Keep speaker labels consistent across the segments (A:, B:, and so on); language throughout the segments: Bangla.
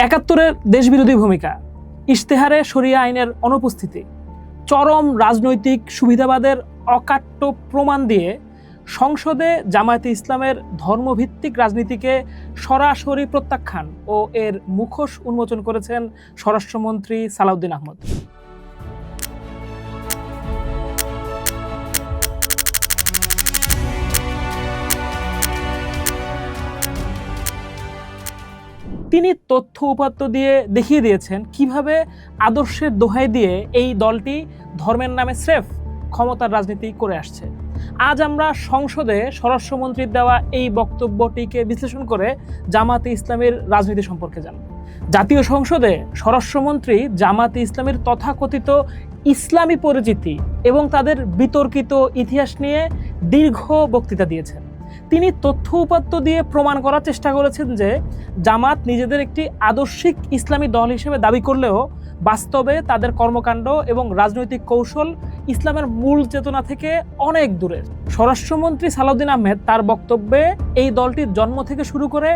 A: একাত্তরের দেশবিরোধী ভূমিকা, ইশতেহারে শরিয়া আইনের অনুপস্থিতি, চরম রাজনৈতিক সুবিধাবাদের অকাট্য প্রমাণ দিয়ে সংসদে জামায়াতে ইসলামের ধর্মভিত্তিক রাজনীতিকে সরাসরি প্রত্যাখ্যান ও এর মুখোশ উন্মোচন করেছেন স্বরাষ্ট্রমন্ত্রী সালাউদ্দিন আহমদ। তিনি তথ্য উপাত্ত দিয়ে দেখিয়ে দিয়েছেন কিভাবে আদর্শের দোহাই দিয়ে এই দলটি ধর্মের নামে স্রেফ ক্ষমতার রাজনীতি করে আসছে। আজ আমরা সংসদে স্বরাষ্ট্রমন্ত্রীর দেওয়া এই বক্তব্যটিকে বিশ্লেষণ করে জামায়াতে ইসলামের রাজনীতি সম্পর্কে জানব। জাতীয় সংসদে স্বরাষ্ট্রমন্ত্রী জামায়াতে ইসলামের তথাকথিত ইসলামী পরিচিতি এবং তাদের বিতর্কিত ইতিহাস নিয়ে দীর্ঘ বক্তৃতা দিয়েছেন। তিনি তথ্য উপাত্ত দিয়ে প্রমাণ করার চেষ্টা করেছেন যে জামাত নিজেদের একটি আদর্শিক ইসলামী দল হিসেবে দাবি করলেও বাস্তবে তাদের কর্মকাণ্ড এবং রাজনৈতিক কৌশল ইসলামের মূল চেতনা থেকে অনেক দূরে। স্বরাষ্ট্রমন্ত্রী সালাউদ্দিন আহমেদ তার বক্তব্যে এই দলটির জন্ম থেকে শুরু করে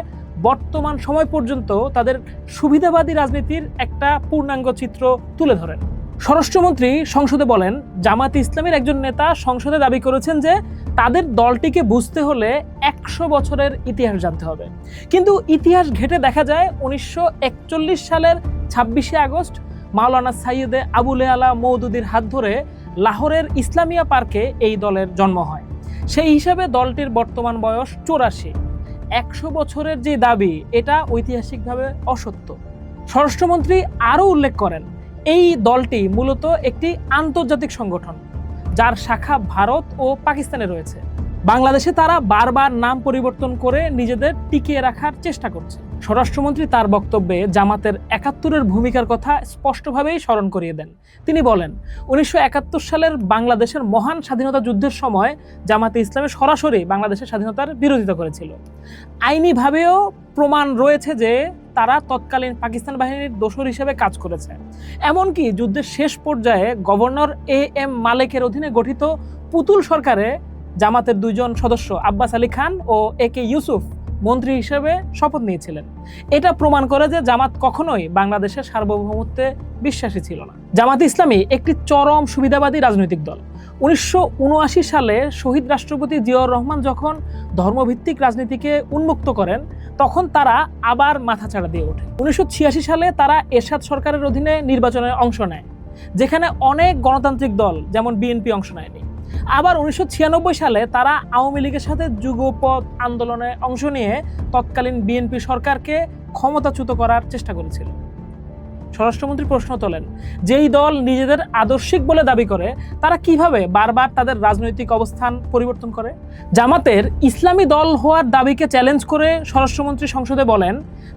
A: বর্তমান সময় পর্যন্ত তাদের সুবিধাবাদী রাজনীতির একটা পূর্ণাঙ্গ চিত্র তুলে ধরেন। স্বরাষ্ট্রমন্ত্রী সংসদে বলেন, জামায়াতে ইসলামের একজন নেতা সংসদে দাবি করেছেন যে তাদের দলটিকে বুঝতে হলে 100 বছরের ইতিহাস জানতে হবে। কিন্তু ইতিহাস ঘেঁটে দেখা যায় 1941 সালের 26শে আগস্ট মাওলানা সাইয়েদে আবুল আলা মওদুদীর হাত ধরে লাহোরের ইসলামিয়া পার্কে এই দলের জন্ম হয়। সেই হিসাবে দলটির বর্তমান বয়স 84। 100 বছরের যে দাবি, এটা ঐতিহাসিকভাবে অসত্য। স্বরাষ্ট্রমন্ত্রী আরও উল্লেখ করেন, এই দলটি মূলত একটি আন্তর্জাতিক সংগঠন যার শাখা ভারত ও পাকিস্তানে রয়েছে। বাংলাদেশে তারা বারবার নাম পরিবর্তন করে নিজেদের টিকিয়ে রাখার চেষ্টা করছে। স্বরাষ্ট্রমন্ত্রী তার বক্তব্যে জামাতের 71-এর ভূমিকার কথা স্পষ্টভাবেই স্মরণ করিয়ে দেন। তিনি বলেন, 1971 সালের বাংলাদেশের মহান স্বাধীনতা যুদ্ধের সময় জামাতে ইসলামী সরাসরি বাংলাদেশের স্বাধীনতার বিরোধিতা করেছিল। আইনিভাবেও প্রমাণ রয়েছে যে তারা তৎকালীন পাকিস্তান বাহিনীর দোসর হিসেবে কাজ করেছে। এমনকি যুদ্ধের শেষ পর্যায়ে গভর্নর AM মালেকের অধীনে গঠিত পুতুল সরকারে জামাতের 2 জন সদস্য আব্বাস আলী খান ও AK ইউসুফ মন্ত্রী হিসেবে শপথ নিয়েছিলেন। এটা প্রমাণ করে যে জামাত কখনোই বাংলাদেশের সার্বভৌমত্বে বিশ্বাসী ছিল না। জামাতে ইসলামী একটি চরম সুবিধাবাদী রাজনৈতিক দল। 1979 সালে শহীদ রাষ্ট্রপতি জিয়াউর রহমান যখন ধর্মভিত্তিক রাজনীতিকে উন্মুক্ত করেন, তখন তারা আবার মাথাচাড়া দিয়ে ওঠে। 1986 সালে তারা এরশাদ সরকারের অধীনে নির্বাচনে অংশ নেয়, যেখানে অনেক গণতান্ত্রিক দল যেমন বিএনপি অংশ নেয়নি। আবার 1996 সালে তারা আওয়ামী লীগের সাথে যুগপৎ আন্দোলনে অংশ নিয়ে তৎকালীন বিএনপি সরকারকে ক্ষমতাচ্যুত করার চেষ্টা করেছিল। স্বরাষ্ট্রমন্ত্রী প্রশ্ন তোলেন, যেই দল নিজেদের আদর্শিক বলে দাবি করে, তারা কিভাবে বারবার তাদের রাজনৈতিক অবস্থান পরিবর্তন করে? জামাতের ইসলামী দল হওয়ার দাবিকে চ্যালেঞ্জ করে স্বরাষ্ট্রমন্ত্রী সংসদে বলেন,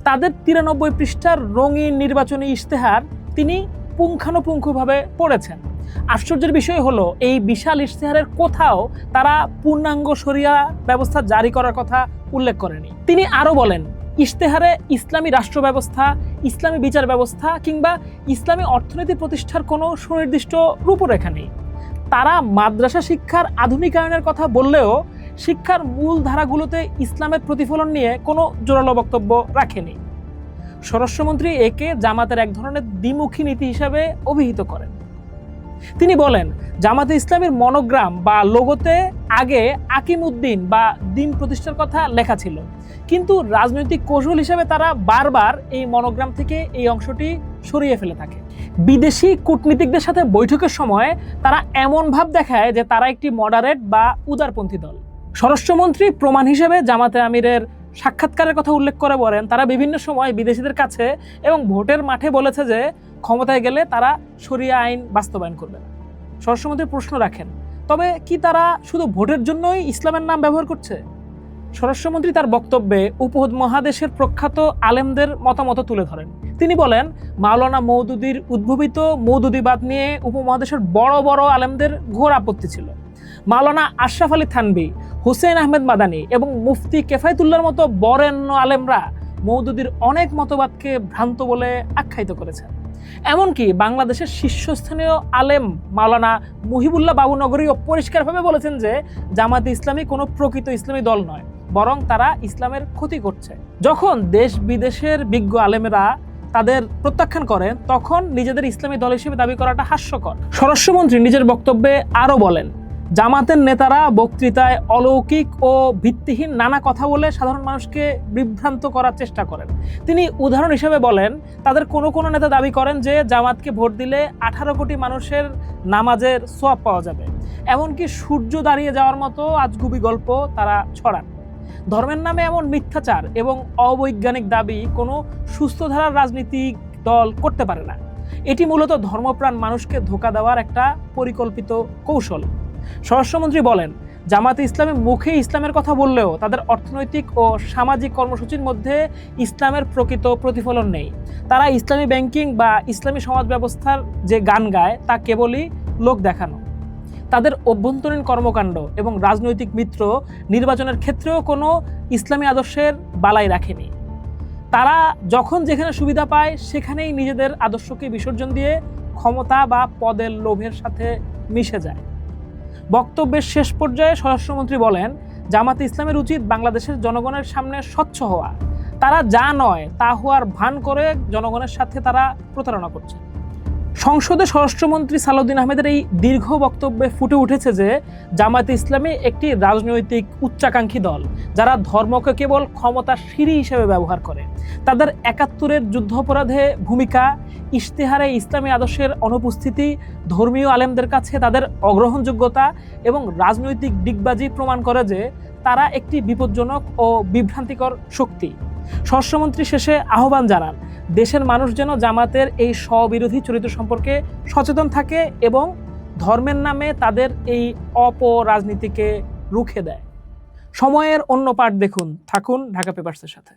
A: তাদের 93 পৃষ্ঠার রঙিন নির্বাচনী ইশতেহার তিনি পুঙ্খানুপুঙ্খভাবে পড়েছেন। আশ্চর্যের বিষয় হলো, এই বিশাল ইশতেহারের কোথাও তারা পূর্ণাঙ্গ শরিয়া ব্যবস্থা জারি করার কথা উল্লেখ করেনি। তিনি আরও বলেন, ইশতেহারে ইসলামী রাষ্ট্র ব্যবস্থা, ইসলামী বিচার ব্যবস্থা কিংবা ইসলামী অর্থনীতি প্রতিষ্ঠার কোনো সুনির্দিষ্ট রূপরেখা নেই। তারা মাদ্রাসা শিক্ষার আধুনিকায়নের কথা বললেও শিক্ষার মূল ধারাগুলোতে ইসলামের প্রতিফলন নিয়ে কোনো জোরালো বক্তব্য রাখেনি। স্বরাষ্ট্রমন্ত্রী একে জামাতের এক ধরনের দ্বিমুখী নীতি হিসাবে অভিহিত করেন। তিনি বলেন, জামাতে ইসলামের মনোগ্রাম বা লোগোতে আগে আকিমউদ্দিন বা দিন প্রতিষ্ঠার কথা লেখা ছিল, কিন্তু রাজনৈতিক কৌশল হিসেবে তারা বারবার এই মনোগ্রাম থেকে এই অংশটি সরিয়ে ফেলে থাকে। বিদেশি কূটনীতিকদের সাথে বৈঠকের সময় তারা এমন ভাব দেখায় যে তারা একটি মডারেট বা উদারপন্থী দল। স্বরাষ্ট্রমন্ত্রী প্রমাণ হিসেবে জামাতে আমিরের সাক্ষাৎকারের কথা উল্লেখ করে বলেন, তারা বিভিন্ন সময় বিদেশিদের কাছে এবং ভোটের মাঠে বলেছে যে ক্ষমতায় গেলে তারা শরিয়া আইন বাস্তবায়ন করবে না। স্বরাষ্ট্রমন্ত্রী প্রশ্ন রাখেন, তবে কি তারা শুধু ভোটের জন্যই ইসলামের নাম ব্যবহার করছে? স্বরাষ্ট্রমন্ত্রী তার বক্তব্যে উপমহাদেশের প্রখ্যাত আলেমদের মতামত তুলে ধরেন। তিনি বলেন, মাওলানা মওদুদীর উদ্ভাবিত মওদুদিবাদ নিয়ে উপমহাদেশের বড় বড় আলেমদের ঘোর আপত্তি ছিল। মাওলানা আশরাফ আলী থানভী, হুসেইন আহমেদ মাদানী এবং মুফতি কেফায়েতুল্লাহর মতো বরেণ্য আলেমরা মওদুদীর অনেক মতবাদকে ভ্রান্ত বলে আখ্যায়িত করেছেন। এমনকি বাংলাদেশের শীর্ষস্থানীয় আলেম মাওলানা মুহিবুল্লাহ বাবুনগরীও পরিষ্কারভাবে বলেছেন যে জামাতে ইসলামী কোনো প্রকৃত ইসলামী দল নয়, বরং তারা ইসলামের ক্ষতি করছে। যখন দেশ বিদেশের বিজ্ঞ আলেমেরা তাদের প্রত্যাখ্যান করেন, তখন নিজেদের ইসলামী দল হিসেবে দাবি করাটা হাস্যকর। স্বরাষ্ট্রমন্ত্রী নিজের বক্তব্যে আরও বলেন, জামাতের নেতারা বক্তৃতায় অলৌকিক ও ভিত্তিহীন নানা কথা বলে সাধারণ মানুষকে বিভ্রান্ত করার চেষ্টা করেন। তিনি উদাহরণ হিসেবে বলেন, তাদের কোনো কোনো নেতা দাবি করেন যে জামাতকে ভোট দিলে 18 কোটি মানুষের নামাজের সওয়াব পাওয়া যাবে। এমনকি সূর্য দাঁড়িয়ে যাওয়ার মতো আজগুবি গল্প তারা ছড়ান। ধর্মের নামে এমন মিথ্যাচার এবং অবৈজ্ঞানিক দাবি কোনো সুস্থ ধারার রাজনীতিক দল করতে পারে না। এটি মূলত ধর্মপ্রাণ মানুষকে ধোঁকা দেওয়ার একটা পরিকল্পিত কৌশল। স্বরাষ্ট্রমন্ত্রী বলেন, জামাতে ইসলামী মুখে ইসলামের কথা বললেও তাদের অর্থনৈতিক ও সামাজিক কর্মসূচির মধ্যে ইসলামের প্রকৃত প্রতিফলন নেই। তারা ইসলামী ব্যাংকিং বা ইসলামী সমাজ ব্যবস্থার যে গান গায় তা কেবলই লোক দেখানো। তাদের অভ্যন্তরীণ কর্মকাণ্ড এবং রাজনৈতিক মিত্র নির্বাচনের ক্ষেত্রেও কোনো ইসলামী আদর্শের বালাই রাখেনি। তারা যখন যেখানে সুবিধা পায় সেখানেই নিজেদের আদর্শকে বিসর্জন দিয়ে ক্ষমতা বা পদের লোভের সাথে মিশে যায়। বক্তব্যের শেষ পর্যায়ে স্বরাষ্ট্রমন্ত্রী বলেন, জামাতে ইসলামের উচিত বাংলাদেশের জনগণের সামনে স্বচ্ছ হওয়া। তারা যা নয় তা হওয়ার ভান করে জনগণের সাথে তারা প্রতারণা করছে। সংসদে স্বরাষ্ট্রমন্ত্রী সালাউদ্দিন আহমেদের এই দীর্ঘ বক্তব্যে ফুটে উঠেছে যে জামায়াতে ইসলামী একটি রাজনৈতিক উচ্চাকাঙ্ক্ষী দল, যারা ধর্মকে কেবল ক্ষমতার সিঁড়ি হিসেবে ব্যবহার করে। তাদের 71-এর যুদ্ধাপরাধে ভূমিকা, ইশতেহারে ইসলামী আদর্শের অনুপস্থিতি, ধর্মীয় আলেমদের কাছে তাদের অগ্রহণযোগ্যতা এবং রাজনৈতিক ডিগবাজি প্রমাণ করে যে তারা একটি বিপজ্জনক ও বিভ্রান্তিকর শক্তি। স্বরাষ্ট্রমন্ত্রী শেষে আহ্বান জানান, দেশের মানুষ যেন জামাতের এই স্ববিরোধী চরিত্র সম্পর্কে সচেতন থাকে এবং ধর্মের নামে তাদের এই অপরাজনীতিকে রুখে দেয়। সময়ের অন্য পাঠ দেখুন। থাকুন ঢাকা পেপারসের সাথে।